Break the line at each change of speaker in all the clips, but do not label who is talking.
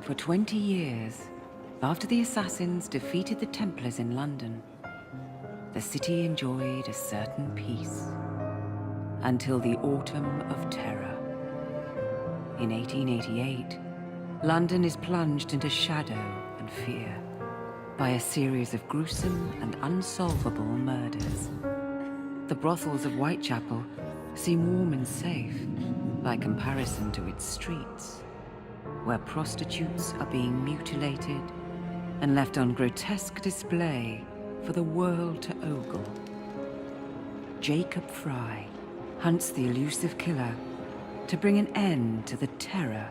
For 20 years, after the assassins defeated the Templars in London, the city enjoyed a certain peace. Until the Autumn of Terror. In 1888, London is plunged into shadow and fear by a series of gruesome and unsolvable murders. The brothels of Whitechapel seem warm and safe by comparison to its streets, where prostitutes are being mutilated and left on grotesque display for the world to ogle. Jacob Fry hunts the elusive killer to bring an end to the terror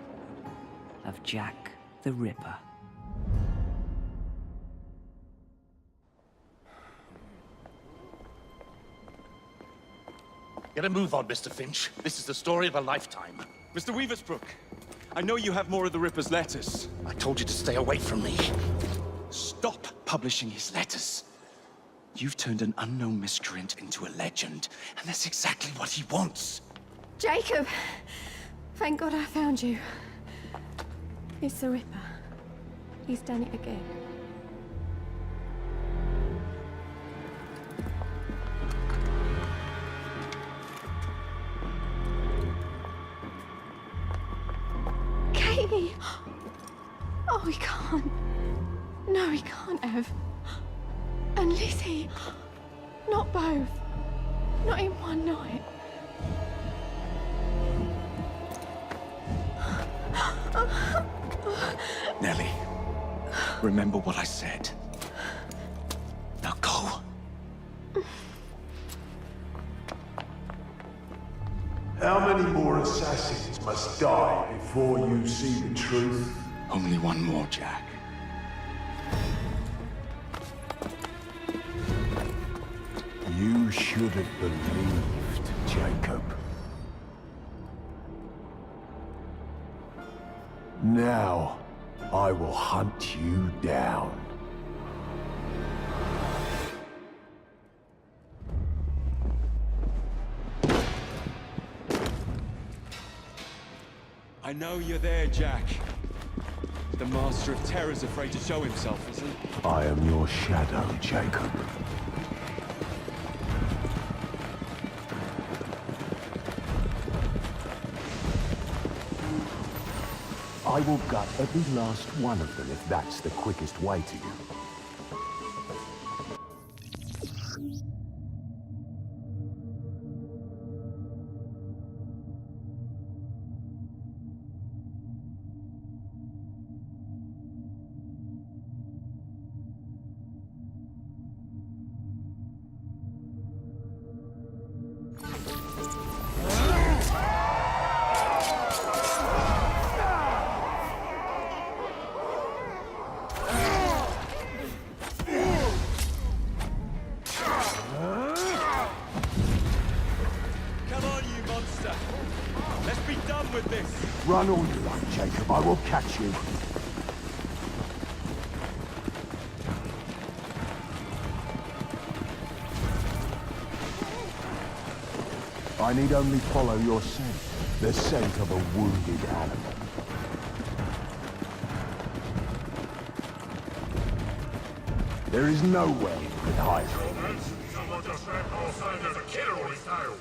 of Jack the Ripper.
Get a move on, Mr. Finch. This is the story of a lifetime.
Mr. Weaversbrook, I know you have more of the Ripper's letters.
I told you to stay away from me.
Stop publishing his letters. You've turned an unknown miscreant into a legend, and that's exactly what he wants.
Jacob! Thank God I found you. It's the Ripper. He's done it again. Katie! Oh, he can't. No, he can't have. And Lizzie. Not both. Not in one night.
Nellie, remember what I said. Now go.
How many more assassins must die before you see the truth?
Only one more, Jack.
You should have believed, Jacob. Now, I will hunt you down.
I know you're there, Jack. The Master of Terror's afraid to show himself, is he?
I am your shadow, Jacob. I will gut every last one of them if that's the quickest way to you. Run all you like, Jacob. I will catch you. I need only follow your scent. The scent of a wounded animal. There is no way you can hide from me.
Someone just ran outside. There's a killer on his tail.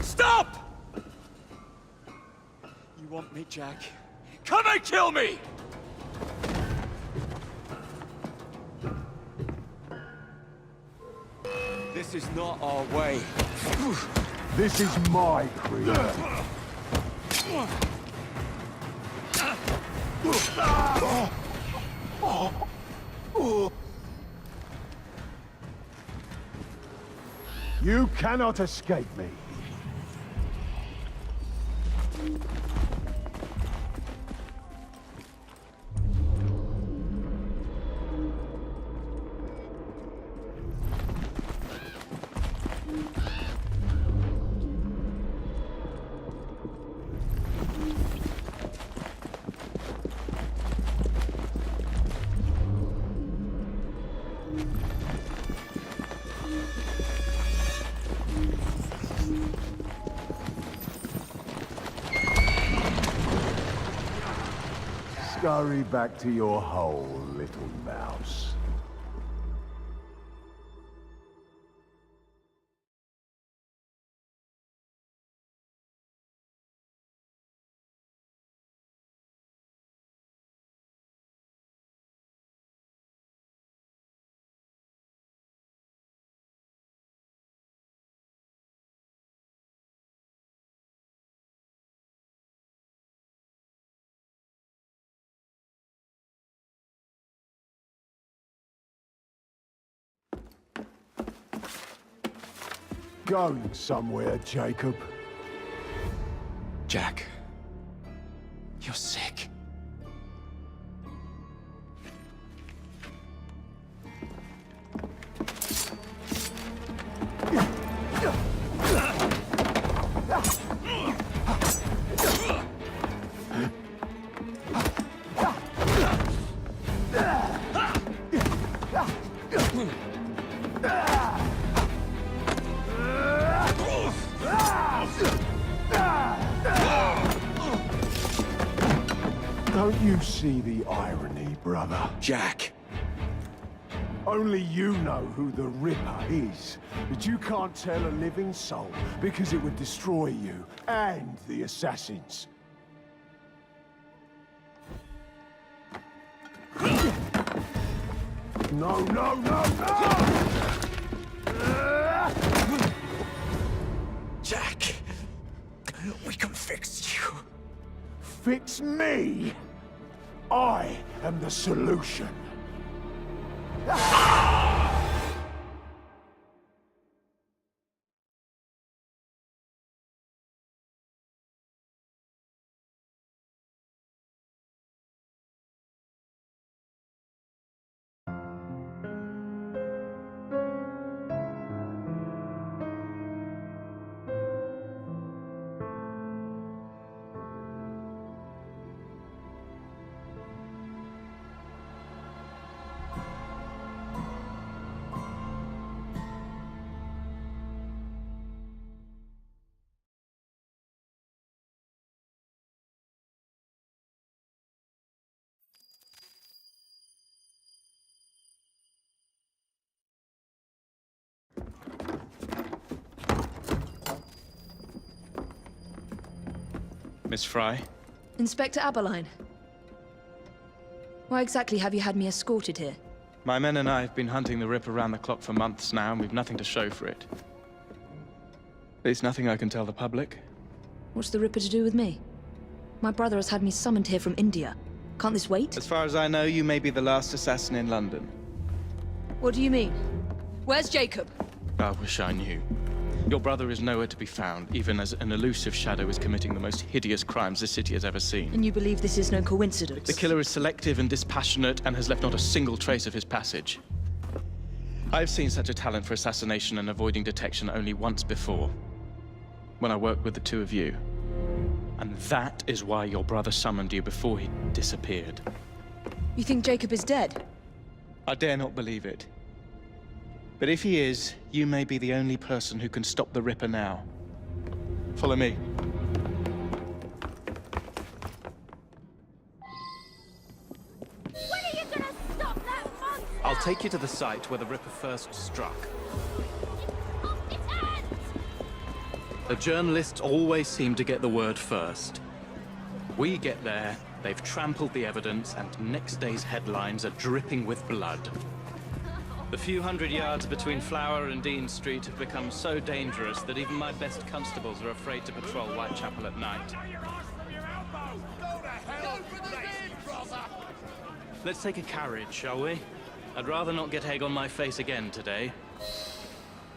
Stop! You want me, Jack? Come and kill me! This is not our way.
This is my creed. You cannot escape me. Scurry back to your hole, little mouse. Going somewhere, Jacob.
Jack, you're sick.
Don't you see the irony, brother?
Jack!
Only you know who the Ripper is, but you can't tell a living soul because it would destroy you and the assassins. No, no, no, no!
Jack! We can fix you.
Fix me? I am the solution.
Miss Fry?
Inspector Aberline. Why exactly have you had me escorted here?
My men and I have been hunting the Ripper around the clock for months now, and we've nothing to show for it. There's nothing I can tell the public.
What's the Ripper to do with me? My brother has had me summoned here from India. Can't this wait?
As far as I know, you may be the last assassin in London.
What do you mean? Where's Jacob?
I wish I knew. Your brother is nowhere to be found, even as an elusive shadow is committing the most hideous crimes the city has ever seen.
And you believe this is no coincidence?
The killer is selective and dispassionate and has left not a single trace of his passage. I've seen such a talent for assassination and avoiding detection only once before, when I worked with the two of you. And that is why your brother summoned you before he disappeared.
You think Jacob is dead?
I dare not believe it. But if he is, you may be the only person who can stop the Ripper now. Follow me.
When are you gonna stop that monster?
I'll take you to the site where the Ripper first struck.
Off its hands!
The journalists always seem to get the word first. We get there, they've trampled the evidence, and next day's headlines are dripping with blood. The few hundred yards between Flower and Dean Street have become so dangerous that even my best constables are afraid to patrol Whitechapel at night. Let's take a carriage, shall we? I'd rather not get egg on my face again today.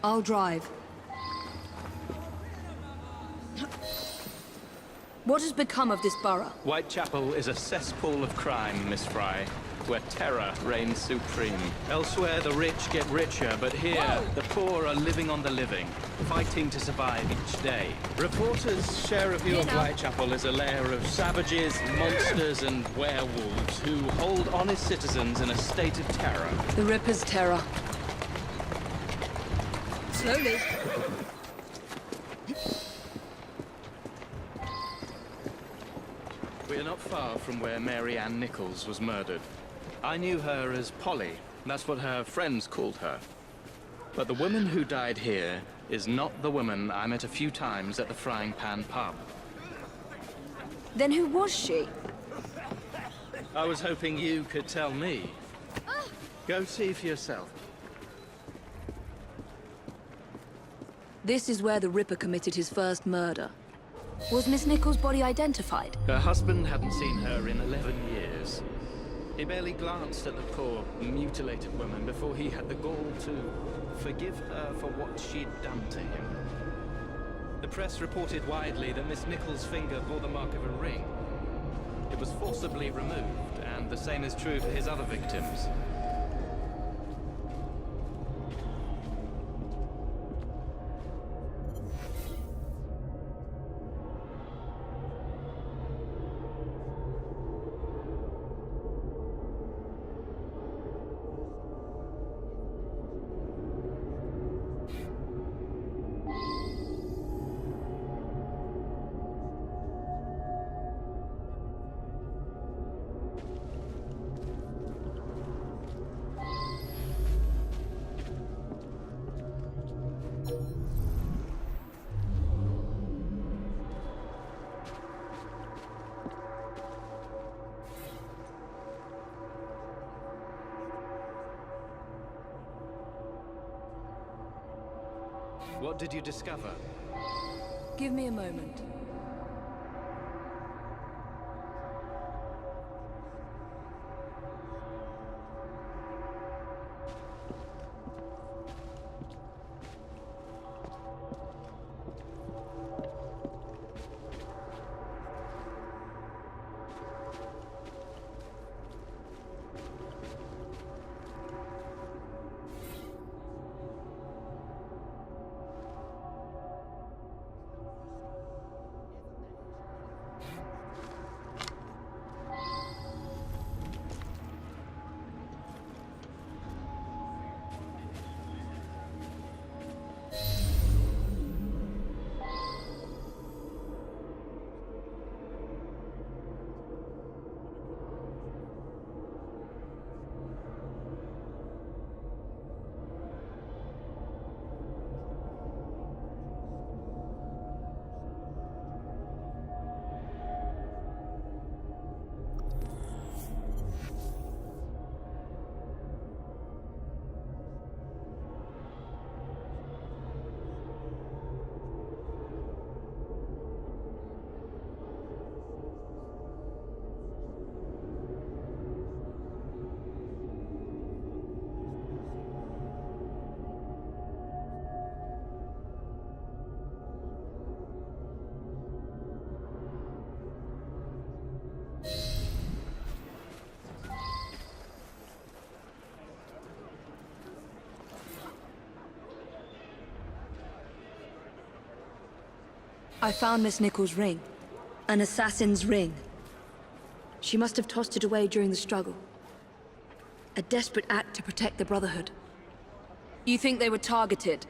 I'll drive. What has become of this borough?
Whitechapel is a cesspool of crime, Miss Fry, where terror reigns supreme. Elsewhere, the rich get richer, but here, the poor are living on the living, fighting to survive each day. Reporters share a view of Whitechapel as a lair of savages, monsters, and werewolves who hold honest citizens in a state of terror.
The Ripper's terror. Slowly.
We are not far from where Mary Ann Nichols was murdered. I knew her as Polly. That's what her friends called her. But the woman who died here is not the woman I met a few times at the Frying Pan pub.
Then who was she?
I was hoping you could tell me. Go see for yourself.
This is where the Ripper committed his first murder. Was Miss Nichols' body identified?
Her husband hadn't seen her in 11 years. He barely glanced at the poor, mutilated woman before he had the gall to forgive her for what she'd done to him. The press reported widely that Miss Nichols' finger bore the mark of a ring. It was forcibly removed, and the same is true for his other victims. What did you discover?
Give me a moment. I found Miss Nichols' ring. An assassin's ring. She must have tossed it away during the struggle. A desperate act to protect the Brotherhood. You think they were targeted?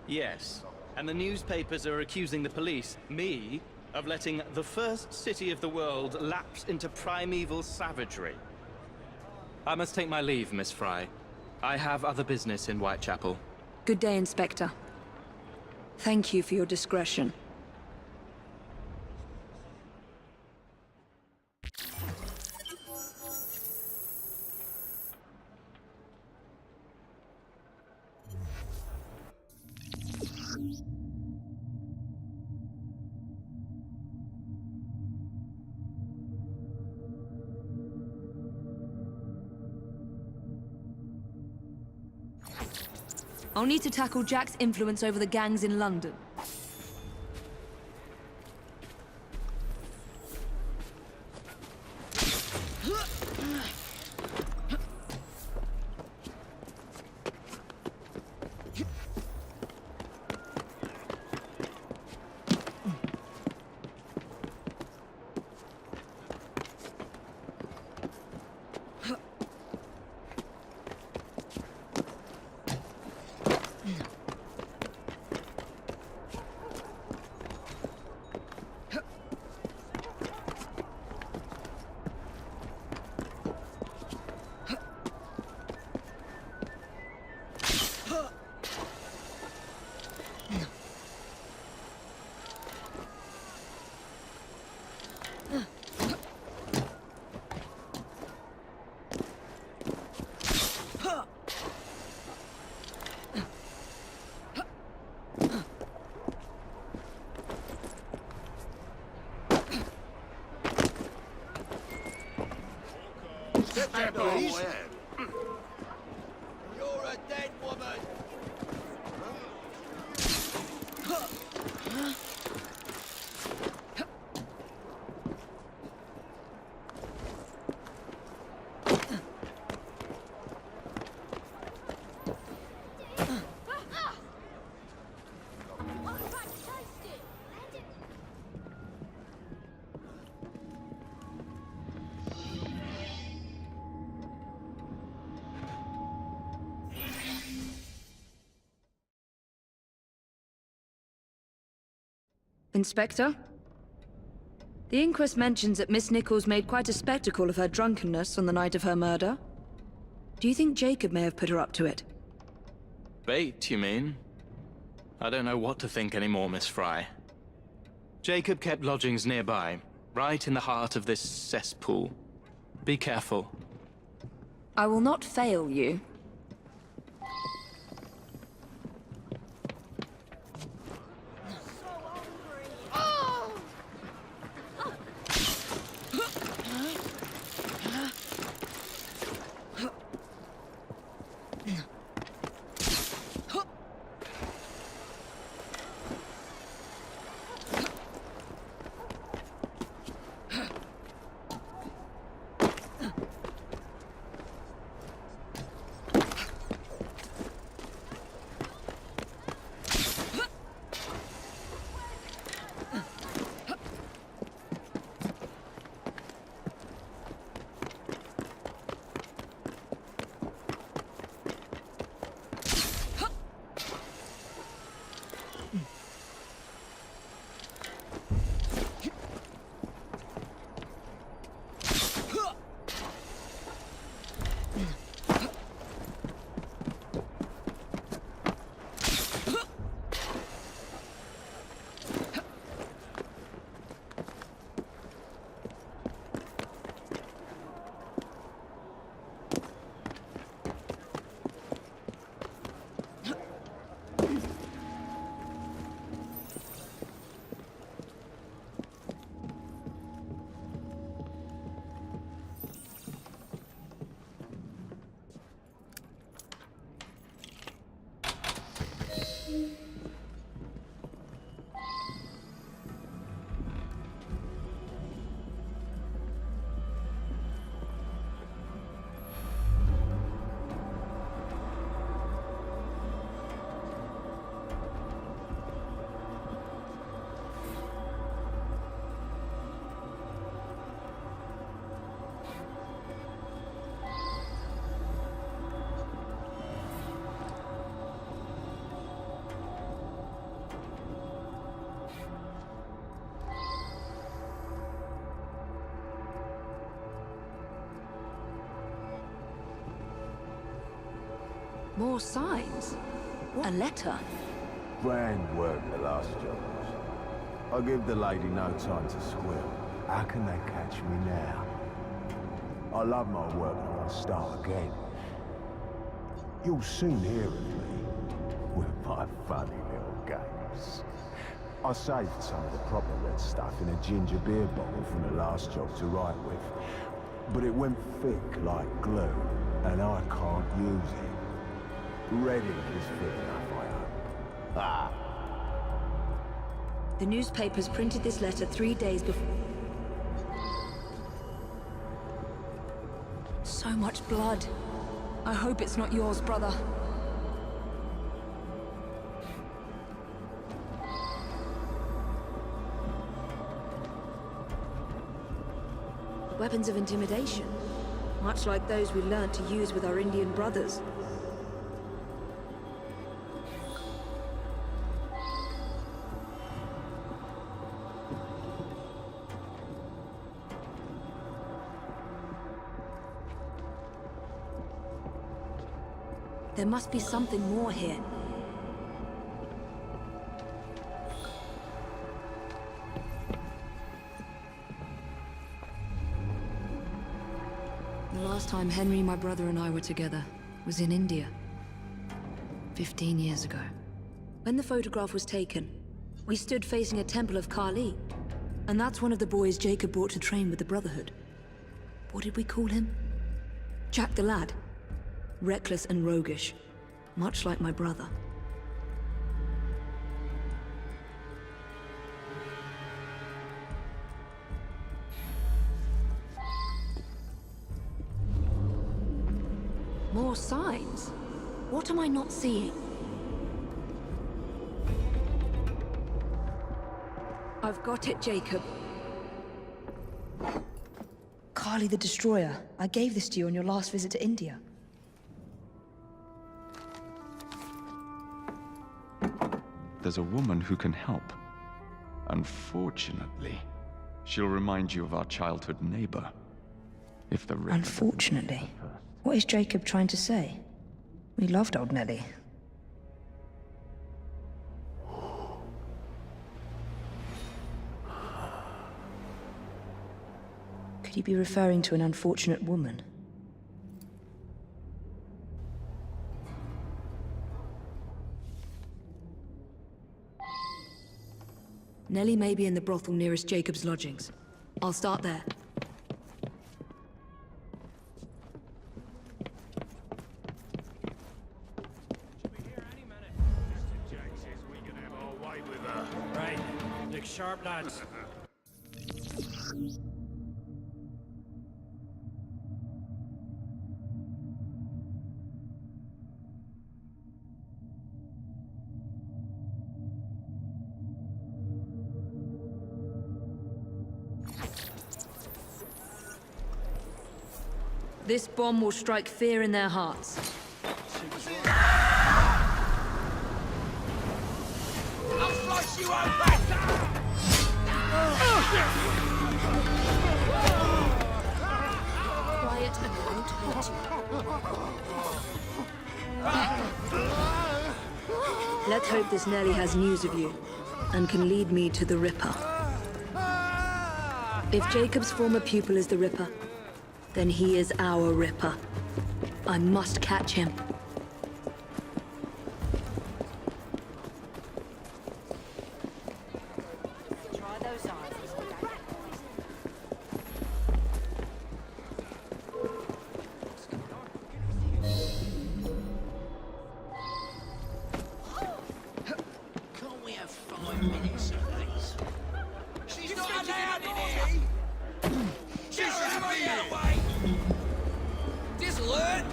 Yes. And the newspapers are accusing the police, me, of letting the first city of the world lapse into primeval savagery. I must take my leave, Miss Fry. I have other business in Whitechapel.
Good day, Inspector. Thank you for your discretion. I'll need to tackle Jack's influence over the gangs in London.
Please?
You're a dead woman!
Inspector? The inquest mentions that Miss Nichols made quite a spectacle of her drunkenness on the night of her murder. Do you think Jacob may have put her up to it?
Bait, you mean? I don't know what to think anymore, Miss Fry. Jacob kept lodgings nearby, right in the heart of this cesspool. Be careful.
I will not fail you. More signs? A letter?
Grand work the last job. I give the lady no time to squeal. How can they catch me now? I love my work and I want to start again. You'll soon hear of me with my funny little games. I saved some of the proper red stuff in a ginger beer bottle from the last job to write with. But it went thick like glue, and I can't use it. Reading is fit enough, I hope. Ah.
The newspapers printed this letter 3 days before. So much blood. I hope it's not yours, brother. Weapons of intimidation, much like those we learnt to use with our Indian brothers. There must be something more here. The last time Henry, my brother, and I were together was in India. 15 years ago. When the photograph was taken, we stood facing a temple of Kali. And that's one of the boys Jacob brought to train with the Brotherhood. What did we call him? Jack the Lad. Reckless and roguish, much like my brother. More signs? What am I not seeing? I've got it, Jacob. Kali the Destroyer. I gave this to you on your last visit to India.
There's a woman who can help. Unfortunately, she'll remind you of our childhood neighbor. If the Ripper
Unfortunately? What is Jacob trying to say? We loved old Nelly. Could he be referring to an unfortunate woman? Nelly may be in the brothel nearest Jacob's lodgings. I'll start there.
Right. Look sharp, lads.
This bomb will strike fear in their hearts.
I'll slice you open!
Quiet and it won't hurt you. Let's hope this Nelly has news of you, and can lead me to the Ripper. If Jacob's former pupil is the Ripper, then he is our Ripper. I must catch him.
Try those eyes.
Can't we have 5 minutes at least? She's not allowed in here! She's out of here! Disalert!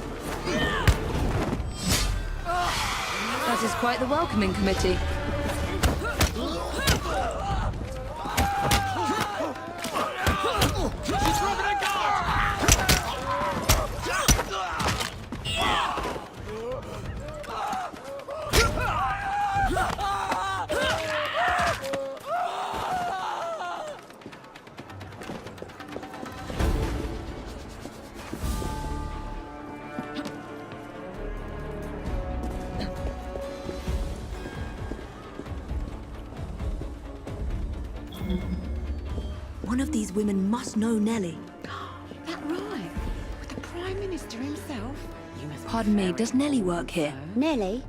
That is quite the welcoming committee.
She's robbing a guard!
One of these women must know Nelly.
That right? With the Prime Minister himself? You must be
Pardon me,
very
does Nelly work here?
Nelly?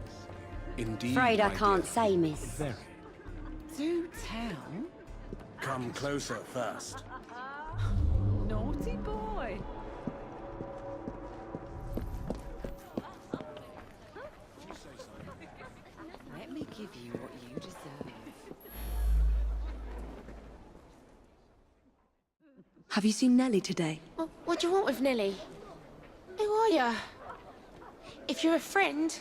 Indeed,
Afraid I
my
can't
dear.
say, miss.
Very.
Do tell.
Come closer first.
Naughty boy.
Have you seen Nellie today?
What do you want with Nellie? Who are you? If you're a friend,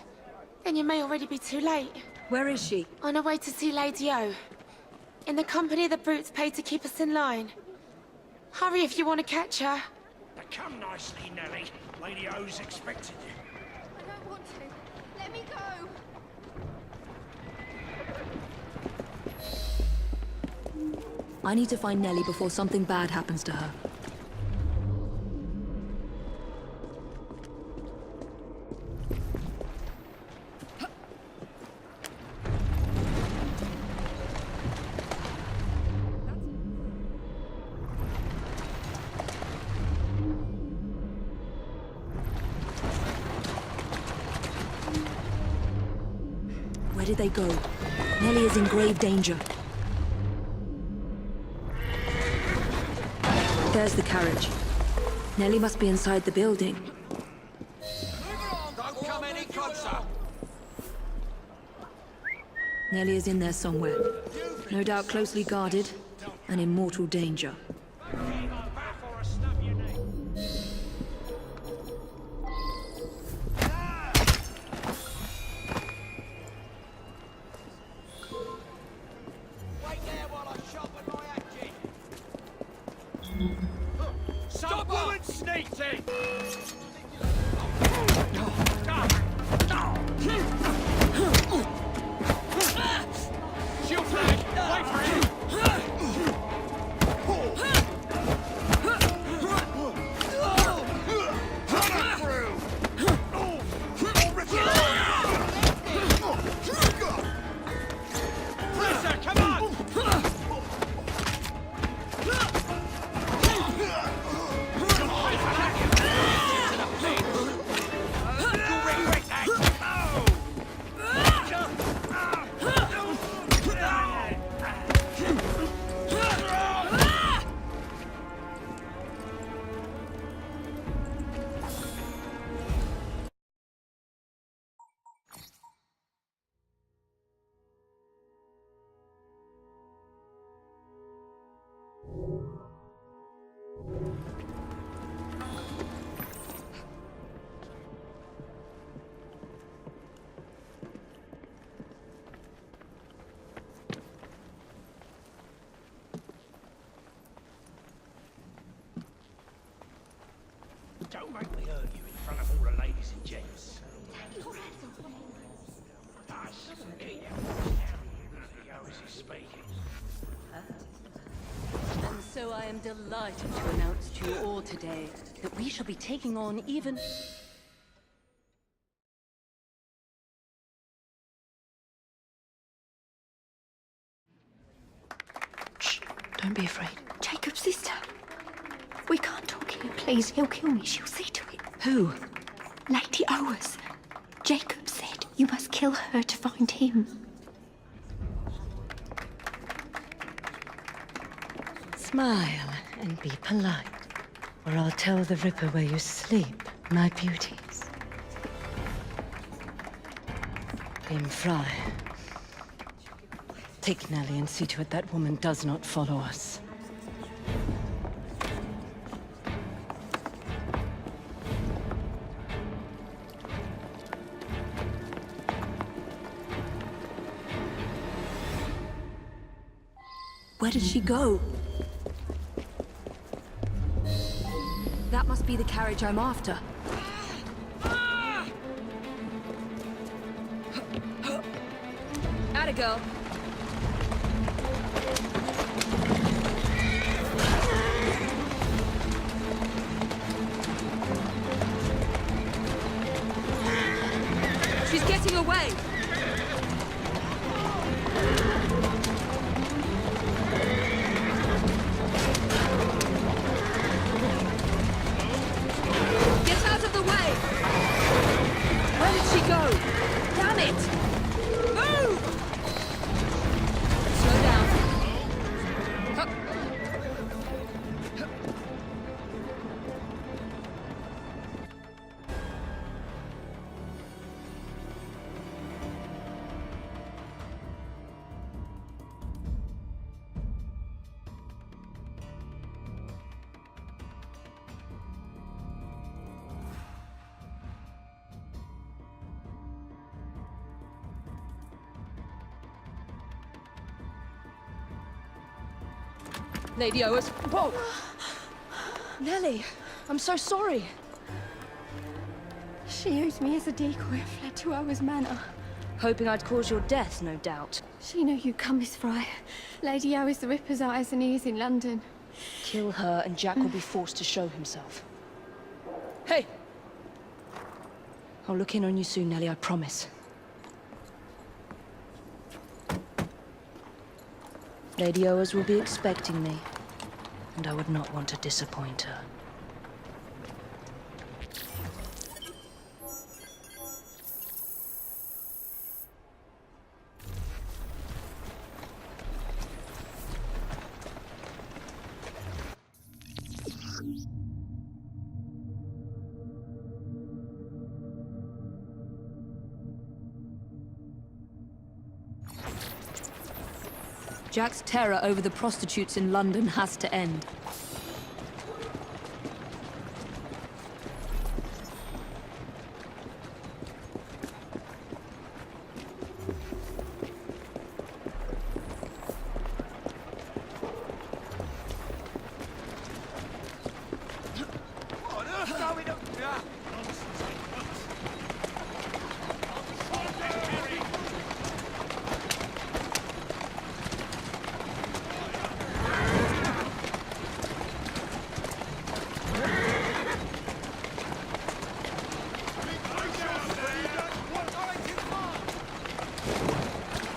then you may already be too late.
Where is she?
On her way to see Lady O. In the company the brutes paid to keep us in line. Hurry if you want to catch her.
Now come nicely, Nellie. Lady O's expecting you.
I don't want to. Let me go.
I need to find Nellie before something bad happens to her. Where did they go? Nellie is in grave danger. There's the carriage. Nellie must be inside the building.
Don't come any closer.
Nellie is in there somewhere. No doubt closely guarded and in mortal danger.
Wait there while I sharpen my hatchet. Stop moving, sneaky! Shield flag! Wait for him! Don't make me hurt you in front of all the ladies and gents. Hush, keep your voice down. Yours is speaking.
And so I am delighted to announce to you all today that we shall be taking on even...
Shh, don't be afraid.
Jacob's sister. We can't talk here, please. He'll kill me. She'll see to it.
Who?
Lady Owers. Jacob said you must kill her to find him.
Smile and be polite, or I'll tell the Ripper where you sleep, my beauties. Grim Fry. Take Nellie and see to it that woman does not follow us.
Where did she go? That must be the carriage I'm after. Atta girl. She's getting away. Get out of the way! Where did she go? Damn it! Move! Slow down. Lady Owers. Whoa! Nellie, I'm so sorry.
She used me as a decoy and fled to Owers Manor.
Hoping I'd cause your death, no doubt.
She knew you'd come, Miss Fry. Lady Owers the Ripper's eyes and ears in London.
Kill her and Jack will be forced to show himself. Hey! I'll look in on you soon, Nellie, I promise. Lady Owers will be expecting me, and I would not want to disappoint her. Jack's terror over the prostitutes in London has to end.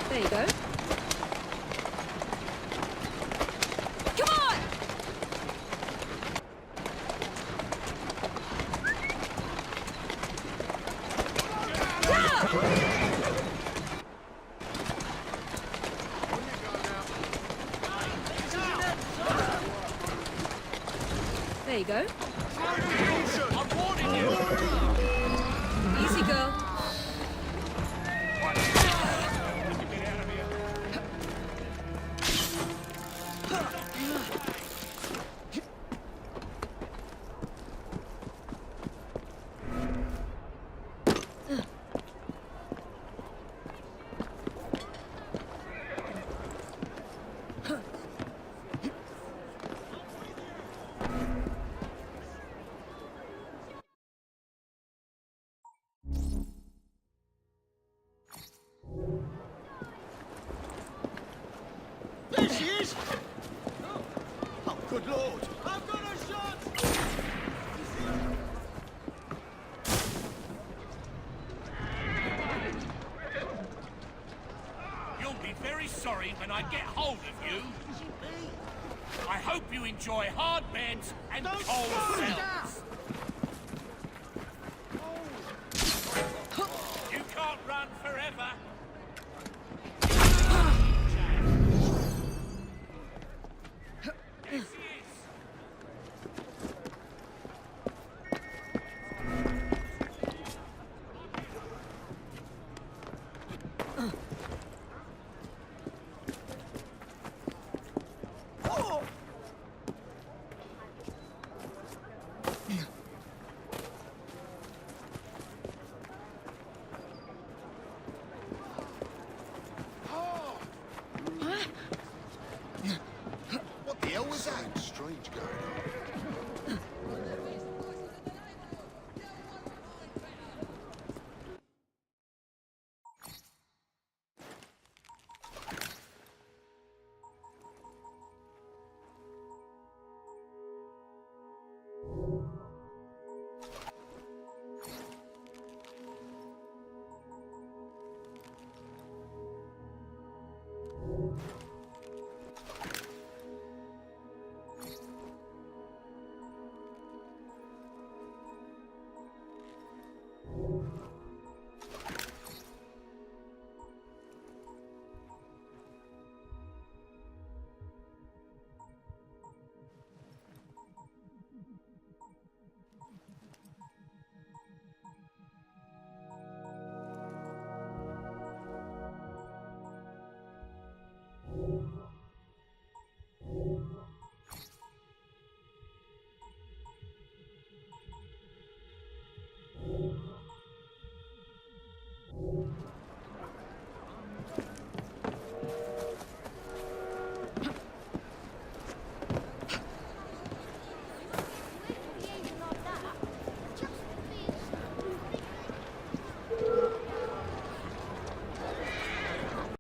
There you go. Come on! There you go.
I'm warning you!
Easy, girl.
There she is! Oh, good lord! I've got a shot! You'll be very sorry when I get hold of you. I hope you enjoy hard beds and cold cells. You can't run forever. There she is.